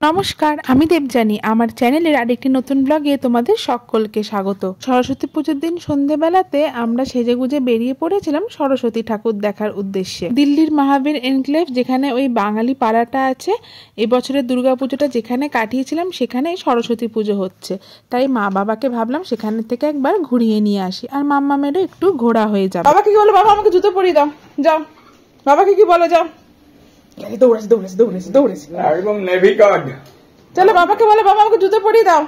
নমস্কার, আমি দেবযানী। আমার চ্যানেলের আরেকটি নতুন ব্লগে তোমাদের সকলকে স্বাগত। সরস্বতী পুজোর দিন সন্ধেবেলাতে আমরা সেজেগুজে বেরিয়ে পড়েছিলাম সরস্বতী ঠাকুর দেখার উদ্দেশ্যে। দিল্লির মহাবীর এনক্লেভ, যেখানে ওই বাঙালি পাড়াটা আছে, এবছরের দুর্গাপুজোটা যেখানে কাটিয়েছিলাম সেখানে সরস্বতী পুজো হচ্ছে। তাই মা বাবাকে ভাবলাম সেখান থেকে একবার ঘুরিয়ে নিয়ে আসি, আর মাম্মামেরও একটু ঘোরা হয়ে যাবে। বাবাকে কি বলো? বাবা আমাকে জুতো পরিয়ে দাও, যাও। বাবাকে কি বলো? যাও। একদম নেভি কার্ড। চলো বাবাকে বলো, বাবা আমাকে জুতো পরিয়ে দাও।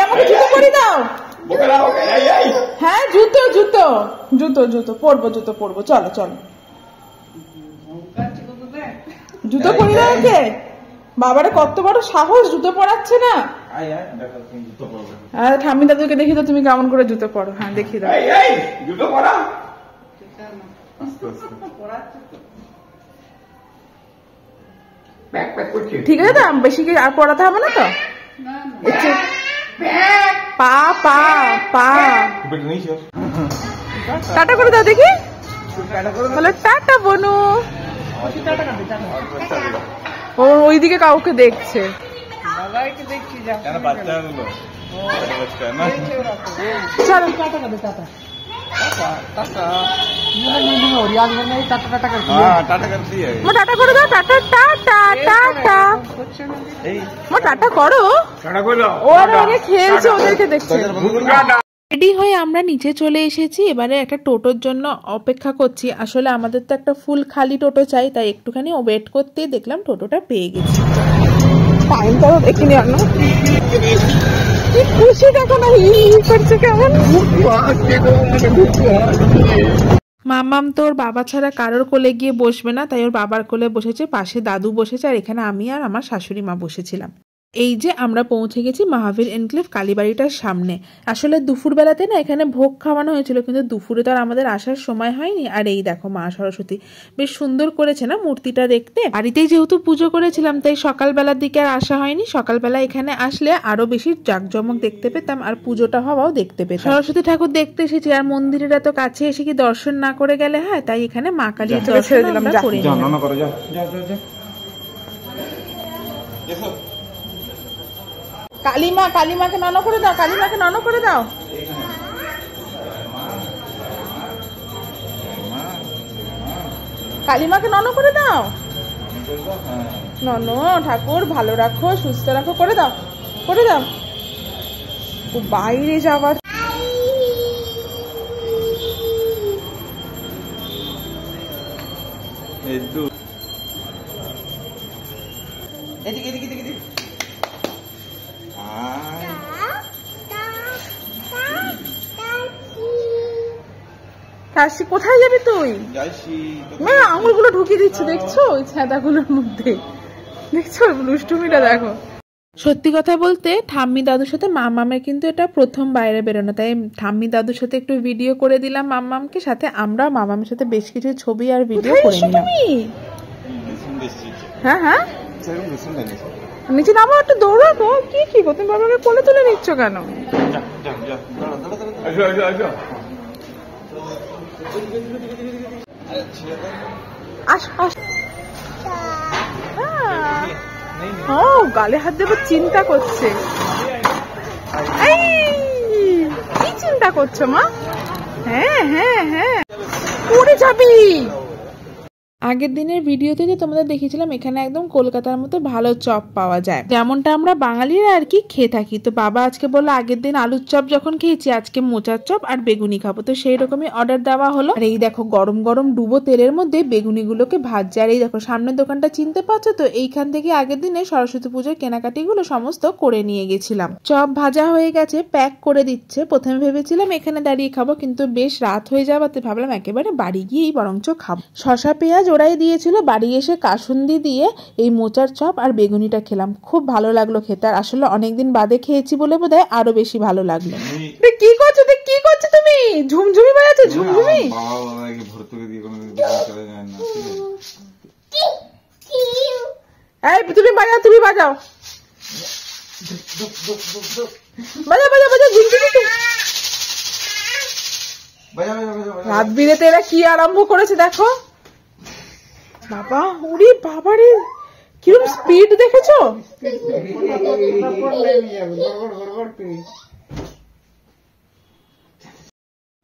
আমাকে জুতো পরিয়ে দাও। হ্যাঁ, জুতো জুতো জুতো জুতো পরবো, জুতো পরবো। চলো চলো, জুতো পরিয়ে দাও ওকে। বাবারে কত বড় সাহস, জুতো পরাচ্ছে না। আর ঠাম্মি দাদুকে দেখি তো তুমি কেমন করে জুতো পরো। হ্যাঁ দেখি দাও, জুতো পরা। ঠিক আছে তো, বেশি কি আর পড়াতে হবে না তো। পা পা পা টাটা করে দাও দেখি। বলো টাটা বনু। ও ওইদিকে কাউকে দেখছে। চলো টাটা করে টাটা। টাটা করে দাও। টাটা টাটা টাটা টাটা করো। ওরা খেলছে, ওদেরকে দেখছে। রেডি হয়ে আমরা নিচে চলে এসেছি। এবারে একটা টোটোর জন্য অপেক্ষা করছি। আসলে আমাদের তো একটা ফুল খালি টোটো চাই, তাই একটুখানি ওয়েট করতেই দেখলাম টোটোটা পেয়ে গেছি। টাইমটাও দেখিনি অন্য। কি খুশি দেখো না, হি করছে কেমন। মাম্মাম তো ওর বাবা ছাড়া কারোর কোলে গিয়ে বসবে না, তাই ওর বাবার কোলে বসেছে। পাশে দাদু বসেছে, আর এখানে আমি আর আমার শাশুড়ি মা বসেছিলাম। এই যে আমরা পৌঁছে গেছি মহাবীর এনক্লেভ কালীবাড়িটার সামনে। আসলে দুপুর বেলাতে না এখানে ভোগ খাওয়ানো হয়েছিল, কিন্তু দুপুরে তো আর আমাদের আসার সময় হয়নি। আর এই দেখো মা সরস্বতী বেশ সুন্দর করেছে না মূর্তিটা দেখতে। বাড়িতেই যেহেতু পুজো করেছিলাম, তাই সকালবেলার দিকে আর আসা হয়নি। সকালবেলা এখানে আসলে আরো বেশি জাঁকজমক দেখতে পেতাম, আর পুজোটা হওয়াও দেখতে পেতাম। সরস্বতী ঠাকুর দেখতে এসেছি, আর মন্দিরের এত কাছে এসে কি দর্শন না করে গেলে হয়। তাই এখানে মা কালীর দর্শন আমরা করে নিলাম। কালিমা, কালিমাকে নন করে দাও। কালিমাকে নন করে দাও। কালিমাকে নন করে দাও। নন ঠাকুর ভালো রাখো, সুস্থ রাখো, করে দাও, করে দাও। ও বাইরে যাবার। এদিকে এদিকে এদিকে। কাশি কোথায় যাবি তুই? আঙুলগুলো ঢুকিয়ে দিচ্ছে, দেখছো ওই ছাদাগুলোর মধ্যে। দেখছো দুষ্টুমিটা দেখো। সত্যি কথা বলতে ঠাম্মি দাদুর সাথে মাম্মামের কিন্তু এটা প্রথম বাইরে বেরোনো, তাই ঠাম্মি দাদুর সাথে একটু ভিডিও করে দিলাম মাম্মামকে, সাথে আমরা মাম্মামের সাথে বেশ কিছু ছবি আর ভিডিও করে নিলাম। হ্যাঁ হ্যাঁ, নিচে নামো, একটু দৌড়ো তো। কি কি তুমি বাবাকে কোলে তুলে নিচ্ছ কেন? ও গালে হাত দেবো চিন্তা করছে। কি চিন্তা করছো মা? হ্যাঁ হ্যাঁ হ্যাঁ, পড়ে যাবি। আগের দিনের ভিডিওতে যে তোমাদের দেখিয়েছিলাম এখানে একদম কলকাতার মতো ভালো চপ পাওয়া যায়, যেমনটা আমরা বাঙালিরা আর কি খেয়ে থাকি। তো বাবা আজকে বললো আগের দিন আলুর চপ যখন খেয়েছি, আজকে মোচার চপ আর বেগুনি খাবো। তো সেই রকমই অর্ডার দেওয়া হলো। আর এই দেখো গরম গরম ডুবো তেলের মধ্যে বেগুনি গুলোকে ভাজছে। আর এই দেখো সামনের দোকানটা চিনতে পারছো তো, এইখান থেকে আগের দিনে সরস্বতী পুজোর কেনাকাটি গুলো সমস্ত করে নিয়ে গেছিলাম। চপ ভাজা হয়ে গেছে, প্যাক করে দিচ্ছে। প্রথমে ভেবেছিলাম এখানে দাঁড়িয়ে খাবো, কিন্তু বেশ রাত হয়ে যাওয়াতে ভাবলাম একেবারে বাড়ি গিয়েই বরঞ্চ খাবো। শশা পেঁয়াজ ওরাই দিয়েছিল। বাড়ি এসে কাসুন্দি দিয়ে এই মোচার চপ আর বেগুনিটা খেলাম, খুব ভালো লাগলো খেতে। আর আসলে অনেকদিন বাদে খেয়েছি বলে বোধহয় আরো বেশি ভালো লাগলো। কি করছো? কি করছো তুমি? ঝুমঝুমি বাজাচ্ছো? ঝুমঝুমি এই তুমি বাজাও, তুমি বাজাও, বাজাও বাজাও বাজাও ঝুমঝুমি। রাত বিরেতে এরা কি আরম্ভ করেছে দেখো বাবা, উড়ি বাবারে কিরকম স্পিড দেখেছো?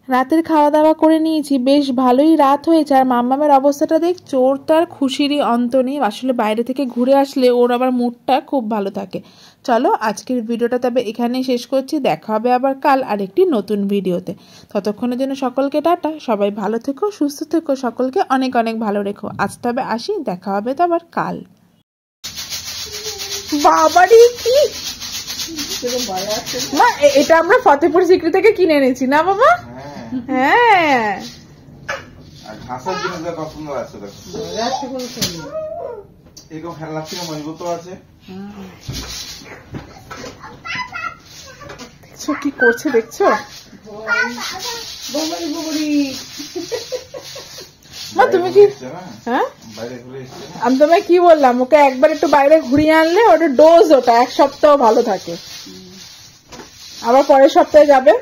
রাতের খাওয়া দাওয়া করে নিয়েছি, বেশ ভালোই রাত হয়েছে। আর মাম্মামের অবস্থাটা দেখ, চোর তো আর খুশিরই অন্ত নেই। আসলে বাইরে থেকে ঘুরে আসলে ওর আবার মুডটা খুব ভালো থাকে। চলো আজকের ভিডিওটা তবে এখানেই শেষ করছি, দেখা হবে আবার কাল আরেকটি নতুন ভিডিওতে। ততক্ষণের জন্য সকলকে টাটা, সবাই ভালো থেকো, সুস্থ থেকো, সকলকে অনেক অনেক ভালো রেখো। আজ তবে আসি, দেখা হবে তো আবার কাল। বাবারি কি মা, এটা আমরা ফতেপুর সিক্রি থেকে কিনে এনেছি না বাবা? হ্যাঁ, ঘাসের জিনিস পছন্দ আছে, এরকম খেলার থেকে মজবুত আছে। দেখছো কি করছে, দেখছো মা তুমি কি? হ্যাঁ, আমি তোমায় কি বললাম, ওকে একবার একটু বাইরে ঘুরিয়ে আনলে ওটা ডোজ, ওটা 1 সপ্তাহ ভালো থাকে, আবার পরের সপ্তাহে যাবে।